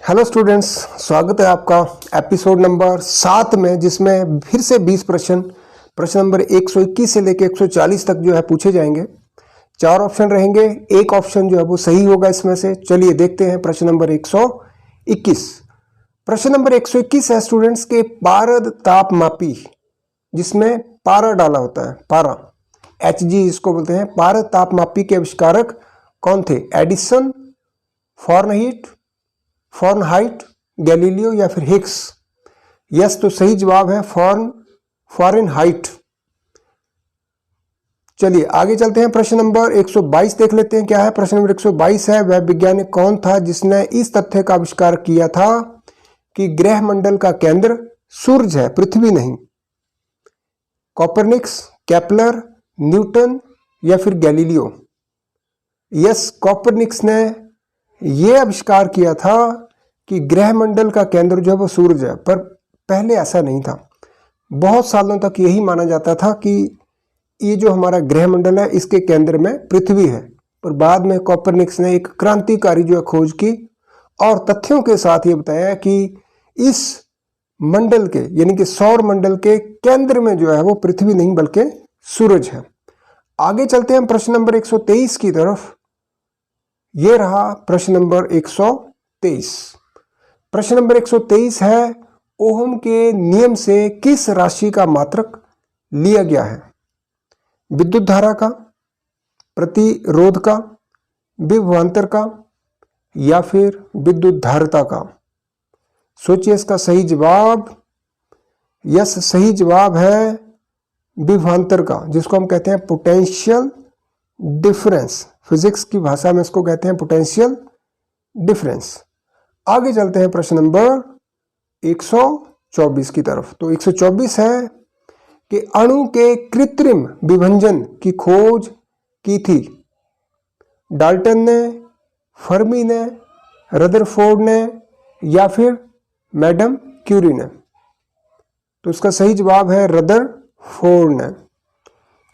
Hello students, स्वागत है आपका एपिसोड नंबर 7 में, जिसमें फिर से 20 प्रश्न नंबर 121 से लेकर 140 तक जो है पूछे जाएंगे। 4 ऑप्शन रहेंगे, एक ऑप्शन जो है वो सही होगा इसमें से। चलिए देखते हैं प्रश्न नंबर 121। प्रश्न नंबर 121 है स्टूडेंट्स के पारद तापमापी, जिसमें पारा डाला होता है, पारा HG जिसको बोलते हैं। पारद तापमापी के आविष्कारक कौन थे? एडिसन, फॉरनहाइट, गैलीलियो या फिर हिग्स? यस, तो सही जवाब है फॉरेनहाइट। चलिए आगे चलते हैं। प्रश्न नंबर 122 देख लेते हैं क्या है। प्रश्न नंबर 122 है, वह वैज्ञानिक कौन था जिसने इस तथ्य का आविष्कार किया था कि ग्रह मंडल का केंद्र सूरज है, पृथ्वी नहीं? कोपरनिकस, केपलर, न्यूटन या फिर गैलीलियो? यस, कोपरनिकस ने यह आविष्कार किया था कि ग्रह मंडल का केंद्र जो है वो सूरज है, पर पहले ऐसा नहीं था। बहुत सालों तक यही माना जाता था कि ये जो हमारा ग्रह मंडल है इसके केंद्र में पृथ्वी है, पर बाद में कोपरनिकस ने एक क्रांतिकारी जो है खोज की और तथ्यों के साथ ये बताया कि इस मंडल के यानी कि सौर मंडल के केंद्र में जो है वो पृथ्वी नहीं बल्कि सूरज है। आगे चलते हैं प्रश्न नंबर 123 की तरफ। ये रहा प्रश्न नंबर 123। प्रश्न नंबर 123 है, ओहम के नियम से किस राशि का मात्रक लिया गया है? विद्युत धारा का, प्रतिरोध का, विभवांतर का या फिर विद्युत धारिता का? सोचिए इसका सही जवाब। यस, सही जवाब है विभवांतर का, जिसको हम कहते हैं पोटेंशियल डिफरेंस। फिजिक्स की भाषा में इसको कहते हैं पोटेंशियल डिफरेंस। आगे चलते हैं प्रश्न नंबर 124 की तरफ। तो 124 है कि अणु के कृत्रिम विभंजन की खोज की थी डाल्टन ने, फर्मी ने, रदरफोर्ड ने या फिर मैडम क्यूरी ने? तो इसका सही जवाब है रदरफोर्ड ने।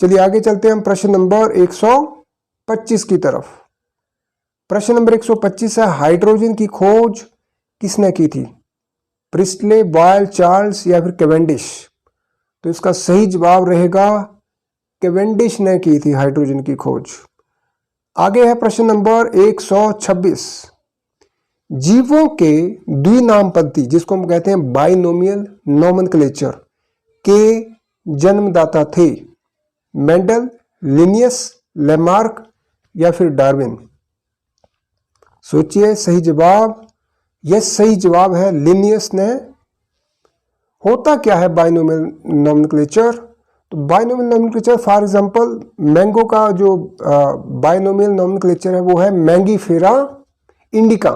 चलिए आगे चलते हैं हम प्रश्न नंबर 125 की तरफ। प्रश्न नंबर 125 है, हाइड्रोजन की खोज किसने की थी? प्रिस्टले, बॉयल, चार्ल्स या फिर कैवेंडिश? तो इसका सही जवाब रहेगा कैवेंडिश ने की थी हाइड्रोजन की खोज। आगे है प्रश्न नंबर 126, जीवों के द्विनामपंथी, जिसको हम कहते हैं बाइनोमियल नोमेनक्लेचर, के जन्मदाता थे? मेंडल, लिनियस, लेमार्क या फिर डार्विन? सोचिए सही जवाब। यस, सही जवाब है लिनियस ने। होता क्या है बाइनोमियल नोमेनक्लेचर? तो binomial nomenclature, for example mango का जो बाइनोमियल नोमेनक्लेचर है वो है मैंगीफेरा इंडिका।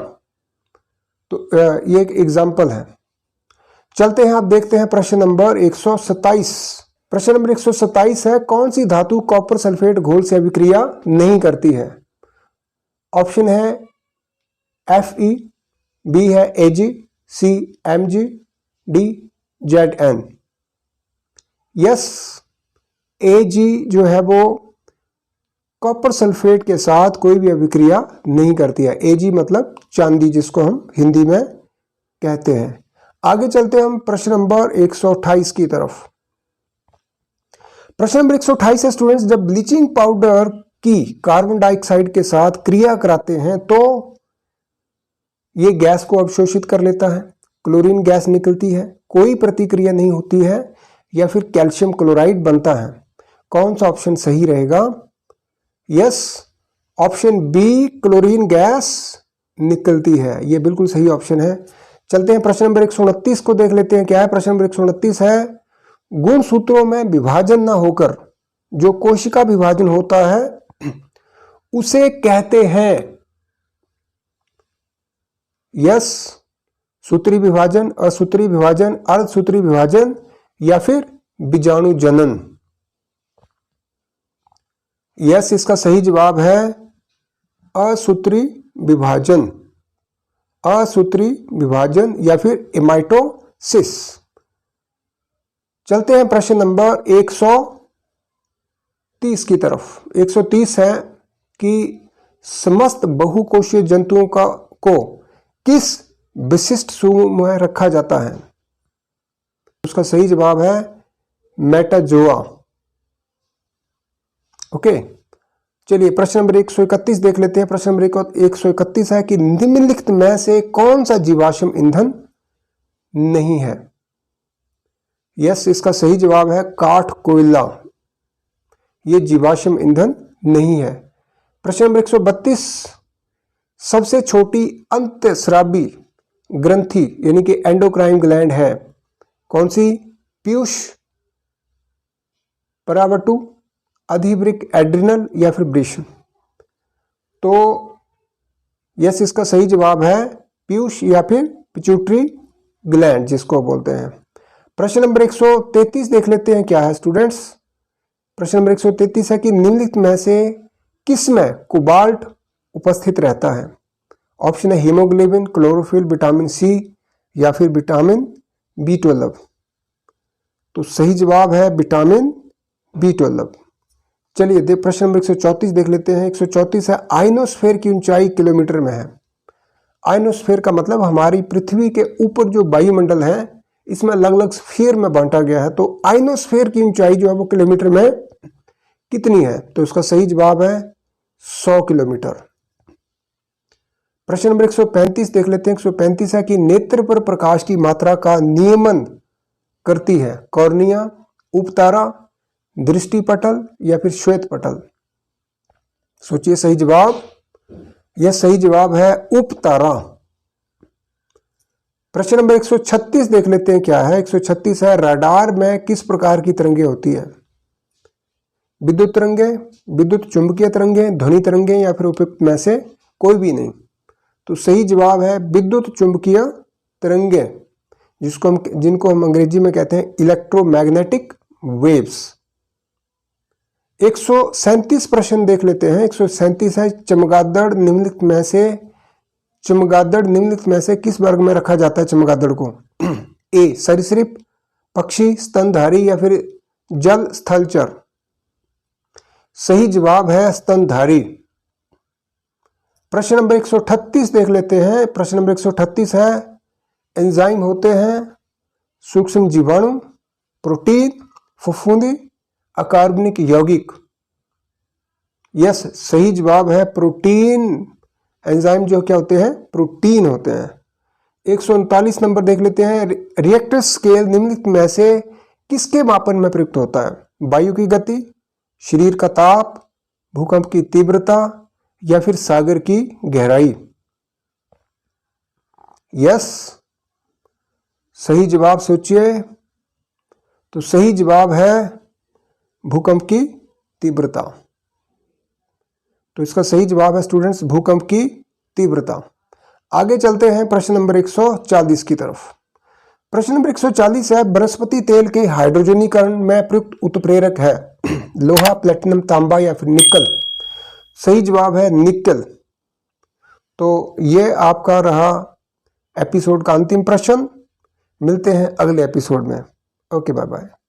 तो ये एक एग्जांपल है। चलते हैं, आप देखते हैं प्रश्न नंबर 127। प्रश्न नंबर 127 है, कौन सी धातु कॉपर सल्फेट घोल से अभिक्रिया नहीं करती है? ऑप्शन है Fe, बी है Ag, सी Mg, D Zn। Yes, Ag जो है वो कॉपर सल्फेट के साथ कोई भी अभिक्रिया नहीं करती है। Ag मतलब चांदी, जिसको हम हिंदी में कहते हैं। आगे चलते हैं हम प्रश्न नंबर 128 की तरफ। प्रश्न नंबर 128 है स्टूडेंट्स, जब ब्लीचिंग पाउडर की कार्बन डाइऑक्साइड के साथ क्रिया कराते हैं तो ये गैस को अवशोषित कर लेता है, क्लोरीन गैस निकलती है, कोई प्रतिक्रिया नहीं होती है या फिर कैल्शियम क्लोराइड बनता है? कौन सा ऑप्शन सही रहेगा? Yes, option B, chlorine gas निकलती है, ये बिल्कुल सही ऑप्शन है। चलते हैं प्रश्न नंबर 129 को देख लेते हैं क्या है। प्रश्न नंबर 129 है, गुणसूत्रों में विभाजन ना होकर जो कोशिका विभाजन होता है उसे कहते हैं? यस, सूत्री विभाजन, असूत्री विभाजन, अर्धसूत्री विभाजन या फिर बीजाणु जनन? यस, इसका सही जवाब है असूत्री विभाजन, असूत्री विभाजन या फिर एमाइटोसिस। चलते हैं प्रश्न नंबर 130 की तरफ। 130 है कि समस्त बहुकोशीय जंतुओं को किस विशिष्ट समूह में रखा जाता है? उसका सही जवाब है मेटाजोआ। ओके, चलिए प्रश्न नंबर 131 देख लेते हैं। प्रश्न नंबर 131 है कि निम्नलिखित में से कौन सा जीवाश्म ईंधन नहीं है? यस, इसका सही जवाब है काठ कोयला। यह जीवाश्म ईंधन नहीं है। प्रश्न नंबर 132, सबसे छोटी अंतःस्रावी ग्रंथि यानी कि एंडोक्राइन ग्लैंड है कौन सी? पीयूष, परावटु, अधिवृक्क, एड्रिनल या फिर वृषण? तो यस, इसका सही जवाब है पीयूष या फिर पिट्यूटरी ग्लैंड जिसको बोलते हैं। प्रश्न नंबर 133 देख लेते हैं क्या है स्टूडेंट्स। प्रश्न नंबर 133 है कि निम्नलिखित में से किस में कोबाल्ट उपस्थित रहता है? ऑप्शन है हीमोग्लोबिन, क्लोरोफिल, विटामिन सी या फिर विटामिन B12। तो सही जवाब है विटामिन B12। चलिए प्रश्न नंबर 134 देख लेते हैं। 134 है आयनोस्फीयर की ऊंचाई किलोमीटर में है। आयनोस्फीयर का मतलब हमारी पृथ्वी के ऊपर जो वायुमंडल है इसमें अलग अलग स्फीयर में बांटा गया है। तो आयनोस्फीयर की ऊंचाई जो है वो किलोमीटर में कितनी है? तो इसका सही जवाब है 100 किलोमीटर। प्रश्न नंबर 135 देख लेते हैं। 135 है कि नेत्र पर प्रकाश की मात्रा का नियमन करती है कॉर्निया, उपतारा, दृष्टिपटल या फिर श्वेत पटल? सोचिए सही जवाब। यह सही जवाब है उपतारा। प्रश्न नंबर 136 देख लेते हैं क्या है। 136 है रडार में किस प्रकार की तरंगे होती है? विद्युत तरंगे, विद्युत चुंबकीय तरंगे, ध्वनि तरंगे या फिर उपयुक्त में से कोई भी नहीं? तो सही जवाब है विद्युत चुंबकीय तरंगे जिनको हम अंग्रेजी में कहते हैं इलेक्ट्रोमैग्नेटिक वेव्स। 137 प्रश्न देख लेते हैं। 137 है चमगादड़ निम्नलिखित में से किस वर्ग में रखा जाता है चमगादड़ को? ए सरीसृप, पक्षी, स्तनधारी या फिर जल स्थलचर? सही जवाब है स्तनधारी। प्रश्न नंबर 138 देख लेते हैं। प्रश्न नंबर 138 है एंजाइम होते हैं सूक्ष्म जीवाणु, प्रोटीन, फफूंदी, अकार्बनिक यौगिक? यस, सही जवाब है प्रोटीन। एंजाइम जो क्या होते हैं? प्रोटीन होते हैं। 139 नंबर देख लेते हैं। रिएक्टर स्केल निम्नलिखित में से किसके मापन में प्रयुक्त होता है? वायु की गति, शरीर का ताप, भूकंप की तीव्रता या फिर सागर की गहराई? यस, सही जवाब सोचिए। तो सही जवाब है भूकंप की तीव्रता। तो इसका सही जवाब है स्टूडेंट्स भूकंप की तीव्रता। आगे चलते हैं प्रश्न नंबर 140 की तरफ। प्रश्न नंबर 140 है वनस्पति तेल के हाइड्रोजनीकरण में प्रयुक्त उत्प्रेरक है लोहा, प्लेटिनम, तांबा या फिर निकल? सही जवाब है निकल। तो ये आपका रहा एपिसोड का अंतिम प्रश्न। मिलते हैं अगले एपिसोड में। Okay, bye bye.